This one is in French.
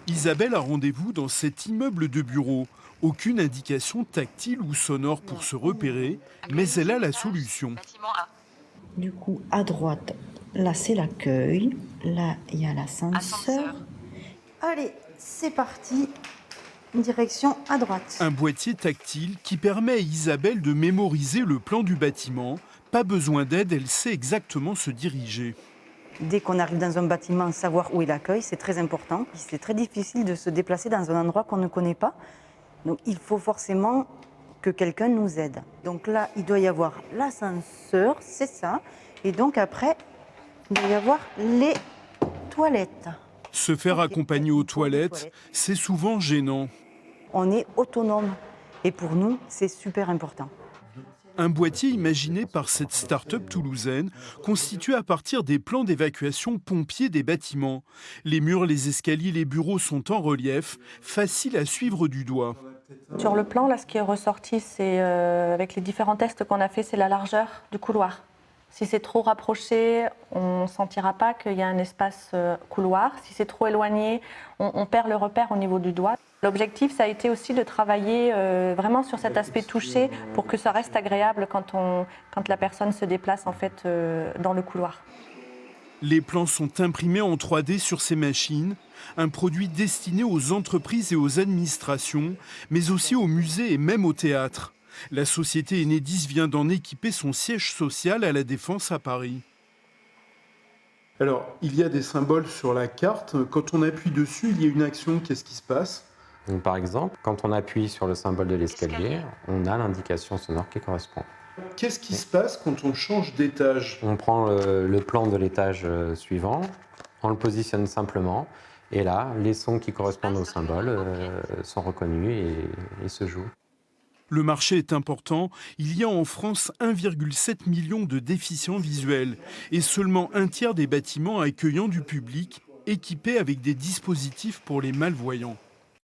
Isabelle a rendez-vous dans cet immeuble de bureau. Aucune indication tactile ou sonore pour se repérer, mais elle a la solution. Du coup, à droite, là c'est l'accueil, là il y a l'ascenseur. Allez, c'est parti, direction à droite. Un boîtier tactile qui permet à Isabelle de mémoriser le plan du bâtiment. Pas besoin d'aide, elle sait exactement se diriger. Dès qu'on arrive dans un bâtiment, savoir où est l'accueil, c'est très important. C'est très difficile de se déplacer dans un endroit qu'on ne connaît pas. Donc il faut forcément que quelqu'un nous aide. Donc là, il doit y avoir l'ascenseur, c'est ça. Et donc après, il doit y avoir les toilettes. Se faire accompagner aux toilettes, c'est souvent gênant. On est autonome. Et pour nous, c'est super important. Un boîtier imaginé par cette start-up toulousaine, constitué à partir des plans d'évacuation pompiers des bâtiments. Les murs, les escaliers, les bureaux sont en relief, faciles à suivre du doigt. Sur le plan, là, ce qui est ressorti, c'est avec les différents tests qu'on a fait, c'est la largeur du couloir. Si c'est trop rapproché, on ne sentira pas qu'il y a un espace couloir. Si c'est trop éloigné, on perd le repère au niveau du doigt. L'objectif, ça a été aussi de travailler vraiment sur cet aspect touché pour que ça reste agréable quand la personne se déplace en fait, dans le couloir. Les plans sont imprimés en 3D sur ces machines, un produit destiné aux entreprises et aux administrations, mais aussi aux musées et même au théâtre. La société Enedis vient d'en équiper son siège social à La Défense à Paris. Alors, il y a des symboles sur la carte. Quand on appuie dessus, il y a une action. Qu'est-ce qui se passe ? Donc, par exemple, quand on appuie sur le symbole de l'escalier, on a l'indication sonore qui correspond. Qu'est-ce qui se passe quand on change d'étage ? On prend le plan de l'étage suivant, on le positionne simplement, et là, les sons qui correspondent au symbole sont reconnus et se jouent. Le marché est important. Il y a en France 1,7 million de déficients visuels et seulement un tiers des bâtiments accueillant du public équipés avec des dispositifs pour les malvoyants.